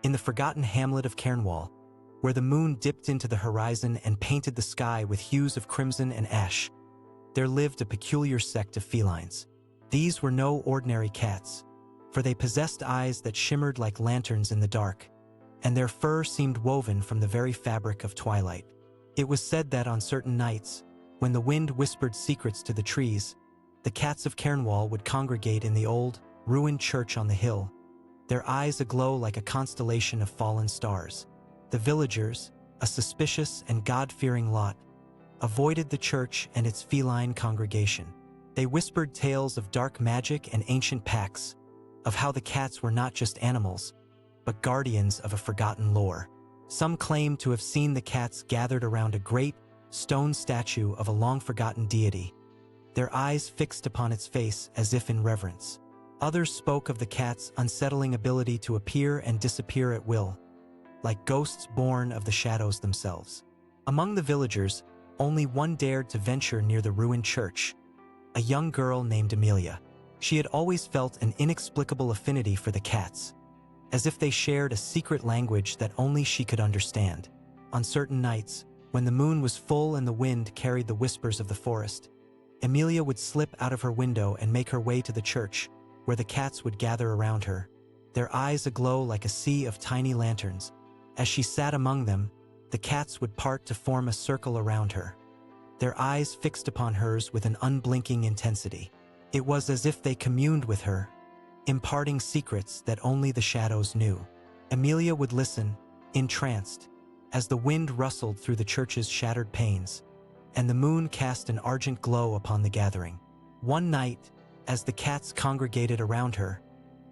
In the forgotten hamlet of Cairnwall, where the moon dipped into the horizon and painted the sky with hues of crimson and ash, there lived a peculiar sect of felines. These were no ordinary cats, for they possessed eyes that shimmered like lanterns in the dark, and their fur seemed woven from the very fabric of twilight. It was said that on certain nights, when the wind whispered secrets to the trees, the cats of Cairnwall would congregate in the old, ruined church on the hill, their eyes aglow like a constellation of fallen stars. The villagers, a suspicious and God-fearing lot, avoided the church and its feline congregation. They whispered tales of dark magic and ancient pacts, of how the cats were not just animals, but guardians of a forgotten lore. Some claimed to have seen the cats gathered around a great, stone statue of a long-forgotten deity, their eyes fixed upon its face as if in reverence. Others spoke of the cat's unsettling ability to appear and disappear at will, like ghosts born of the shadows themselves. Among the villagers, only one dared to venture near the ruined church, a young girl named Amelia. She had always felt an inexplicable affinity for the cats, as if they shared a secret language that only she could understand. On certain nights, when the moon was full and the wind carried the whispers of the forest, Amelia would slip out of her window and make her way to the church, where the cats would gather around her, their eyes aglow like a sea of tiny lanterns. As she sat among them, the cats would part to form a circle around her, their eyes fixed upon hers with an unblinking intensity. It was as if they communed with her, imparting secrets that only the shadows knew. Amelia would listen, entranced, as the wind rustled through the church's shattered panes, and the moon cast an argent glow upon the gathering. One night, as the cats congregated around her,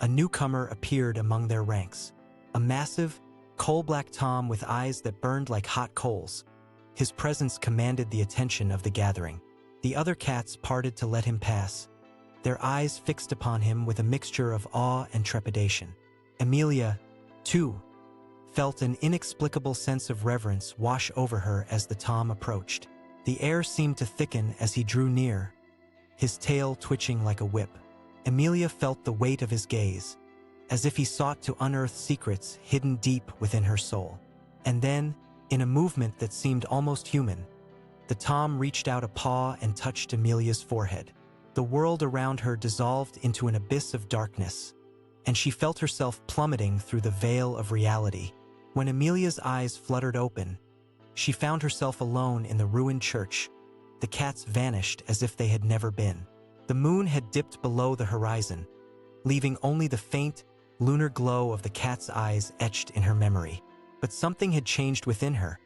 a newcomer appeared among their ranks, a massive, coal-black Tom with eyes that burned like hot coals. His presence commanded the attention of the gathering. The other cats parted to let him pass, their eyes fixed upon him with a mixture of awe and trepidation. Amelia, too, felt an inexplicable sense of reverence wash over her as the Tom approached. The air seemed to thicken as he drew near, his tail twitching like a whip. Amelia felt the weight of his gaze, as if he sought to unearth secrets hidden deep within her soul. And then, in a movement that seemed almost human, the Tom reached out a paw and touched Amelia's forehead. The world around her dissolved into an abyss of darkness, and she felt herself plummeting through the veil of reality. When Amelia's eyes fluttered open, she found herself alone in the ruined church. The cats vanished as if they had never been. The moon had dipped below the horizon, leaving only the faint, lunar glow of the cat's eyes etched in her memory. But something had changed within her,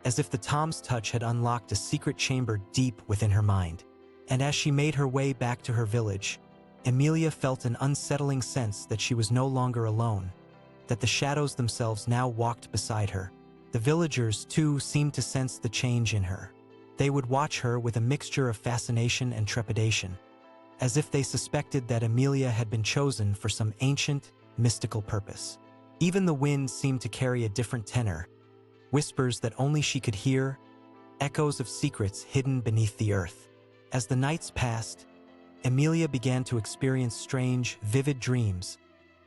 as if the Tom's touch had unlocked a secret chamber deep within her mind. And as she made her way back to her village, Amelia felt an unsettling sense that she was no longer alone, that the shadows themselves now walked beside her. The villagers, too, seemed to sense the change in her. They would watch her with a mixture of fascination and trepidation, as if they suspected that Amelia had been chosen for some ancient, mystical purpose. Even the wind seemed to carry a different tenor, whispers that only she could hear, echoes of secrets hidden beneath the earth. As the nights passed, Amelia began to experience strange, vivid dreams,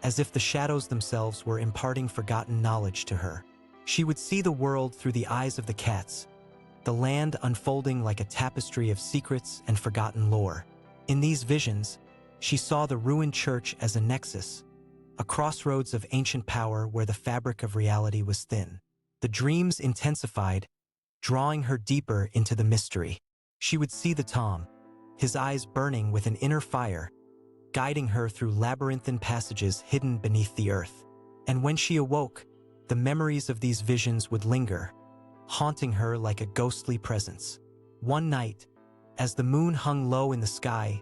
as if the shadows themselves were imparting forgotten knowledge to her. She would see the world through the eyes of the cats, the land unfolding like a tapestry of secrets and forgotten lore. In these visions, she saw the ruined church as a nexus, a crossroads of ancient power where the fabric of reality was thin. The dreams intensified, drawing her deeper into the mystery. She would see the Tom, his eyes burning with an inner fire, guiding her through labyrinthine passages hidden beneath the earth. And when she awoke, the memories of these visions would linger, haunting her like a ghostly presence. One night, as the moon hung low in the sky,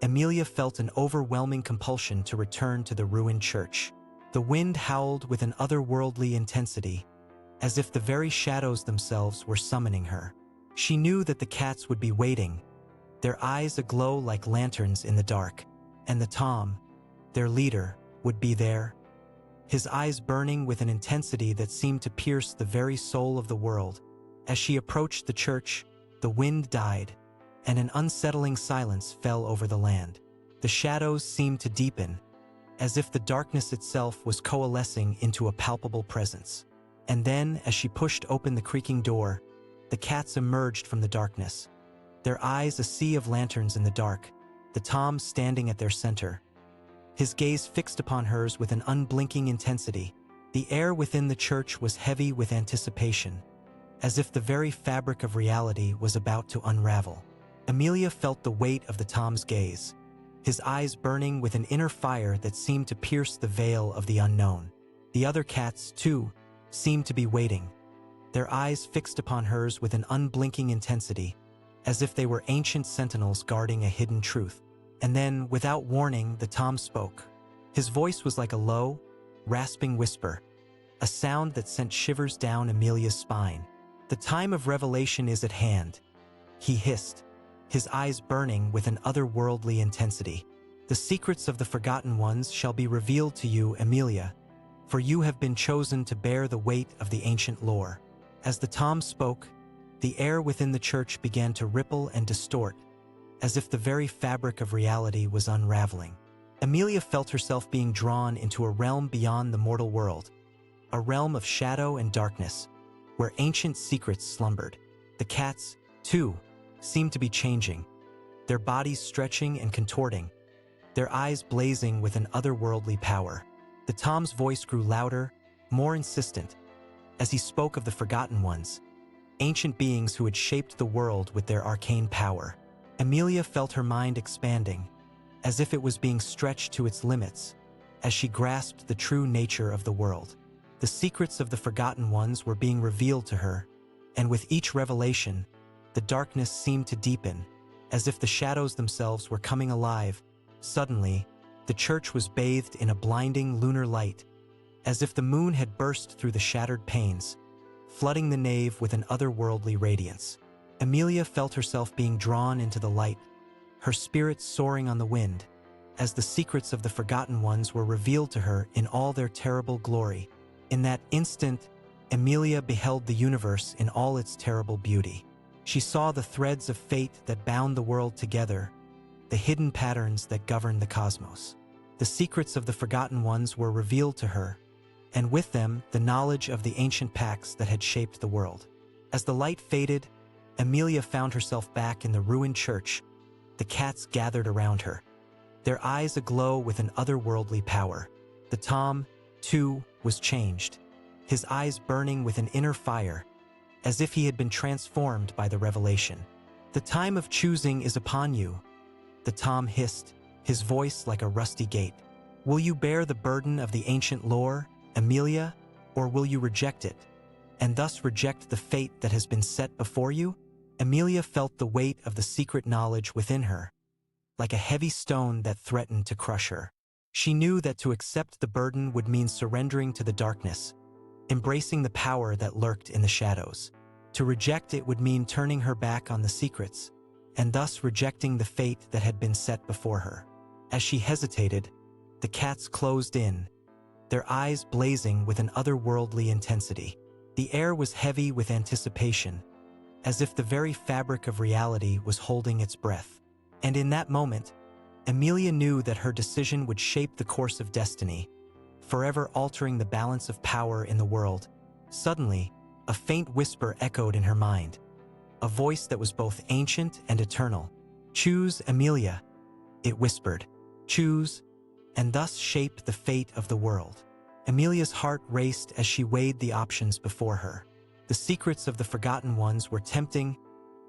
Amelia felt an overwhelming compulsion to return to the ruined church. The wind howled with an otherworldly intensity, as if the very shadows themselves were summoning her. She knew that the cats would be waiting, their eyes aglow like lanterns in the dark, and the Tom, their leader, would be there, his eyes burning with an intensity that seemed to pierce the very soul of the world. As she approached the church, the wind died, and an unsettling silence fell over the land. The shadows seemed to deepen, as if the darkness itself was coalescing into a palpable presence. And then, as she pushed open the creaking door, the cats emerged from the darkness, their eyes a sea of lanterns in the dark, the Tom standing at their center, his gaze fixed upon hers with an unblinking intensity. The air within the church was heavy with anticipation, as if the very fabric of reality was about to unravel. Amelia felt the weight of the Tom's gaze, his eyes burning with an inner fire that seemed to pierce the veil of the unknown. The other cats, too, seemed to be waiting, their eyes fixed upon hers with an unblinking intensity, as if they were ancient sentinels guarding a hidden truth. And then, without warning, the Tom spoke. His voice was like a low, rasping whisper, a sound that sent shivers down Amelia's spine. "The time of revelation is at hand," he hissed, his eyes burning with an otherworldly intensity. "The secrets of the Forgotten Ones shall be revealed to you, Amelia, for you have been chosen to bear the weight of the ancient lore." As the Tom spoke, the air within the church began to ripple and distort, as if the very fabric of reality was unraveling. Amelia felt herself being drawn into a realm beyond the mortal world, a realm of shadow and darkness, where ancient secrets slumbered. The cats, too, seemed to be changing, their bodies stretching and contorting, their eyes blazing with an otherworldly power. The Tom's voice grew louder, more insistent, as he spoke of the Forgotten Ones, ancient beings who had shaped the world with their arcane power. Amelia felt her mind expanding, as if it was being stretched to its limits, as she grasped the true nature of the world. The secrets of the Forgotten Ones were being revealed to her, and with each revelation, the darkness seemed to deepen, as if the shadows themselves were coming alive. Suddenly, the church was bathed in a blinding lunar light, as if the moon had burst through the shattered panes, flooding the nave with an otherworldly radiance. Amelia felt herself being drawn into the light, her spirit soaring on the wind, as the secrets of the Forgotten Ones were revealed to her in all their terrible glory. In that instant, Amelia beheld the universe in all its terrible beauty. She saw the threads of fate that bound the world together, the hidden patterns that governed the cosmos. The secrets of the Forgotten Ones were revealed to her, and with them the knowledge of the ancient pacts that had shaped the world. As the light faded, Amelia found herself back in the ruined church. The cats gathered around her, their eyes aglow with an otherworldly power. The Tom, too, was changed, his eyes burning with an inner fire, as if he had been transformed by the revelation. "The time of choosing is upon you," the Tom hissed, his voice like a rusty gate. "Will you bear the burden of the ancient lore, Amelia, or will you reject it, and thus reject the fate that has been set before you?" Amelia felt the weight of the secret knowledge within her, like a heavy stone that threatened to crush her. She knew that to accept the burden would mean surrendering to the darkness, embracing the power that lurked in the shadows. To reject it would mean turning her back on the secrets, and thus rejecting the fate that had been set before her. As she hesitated, the cats closed in, their eyes blazing with an otherworldly intensity. The air was heavy with anticipation, as if the very fabric of reality was holding its breath. And in that moment, Amelia knew that her decision would shape the course of destiny, forever altering the balance of power in the world. Suddenly, a faint whisper echoed in her mind, a voice that was both ancient and eternal. "Choose, Amelia," it whispered. "Choose, and thus shape the fate of the world." Amelia's heart raced as she weighed the options before her. The secrets of the Forgotten Ones were tempting,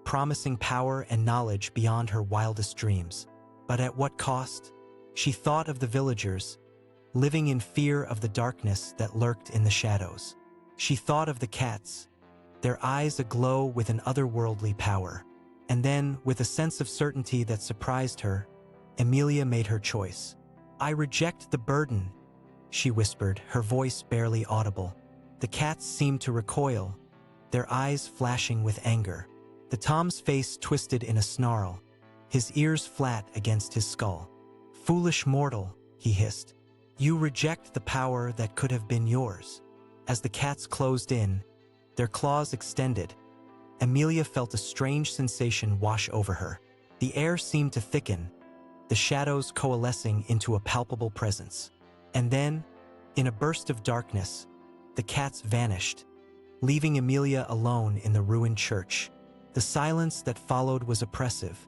promising power and knowledge beyond her wildest dreams. But at what cost? She thought of the villagers, living in fear of the darkness that lurked in the shadows. She thought of the cats, their eyes aglow with an otherworldly power. And then, with a sense of certainty that surprised her, Amelia made her choice. "I reject the burden," she whispered, her voice barely audible. The cats seemed to recoil, their eyes flashing with anger. The Tom's face twisted in a snarl, his ears flat against his skull. "Foolish mortal," he hissed. "You reject the power that could have been yours." As the cats closed in, their claws extended, Amelia felt a strange sensation wash over her. The air seemed to thicken, the shadows coalescing into a palpable presence. And then, in a burst of darkness, the cats vanished, leaving Emilia alone in the ruined church. The silence that followed was oppressive,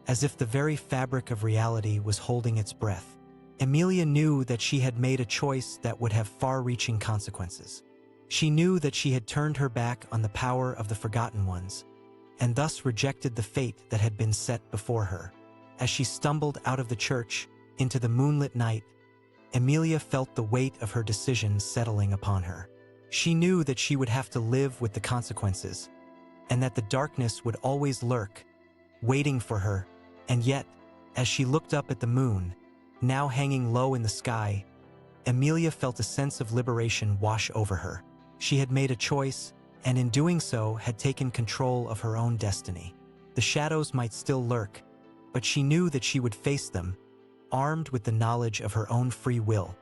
as if the very fabric of reality was holding its breath. Emilia knew that she had made a choice that would have far-reaching consequences. She knew that she had turned her back on the power of the Forgotten Ones, and thus rejected the fate that had been set before her. As she stumbled out of the church into the moonlit night, Emilia felt the weight of her decision settling upon her. She knew that she would have to live with the consequences, and that the darkness would always lurk, waiting for her. And yet, as she looked up at the moon, now hanging low in the sky, Emilia felt a sense of liberation wash over her. She had made a choice, and in doing so had taken control of her own destiny. The shadows might still lurk, but she knew that she would face them, armed with the knowledge of her own free will.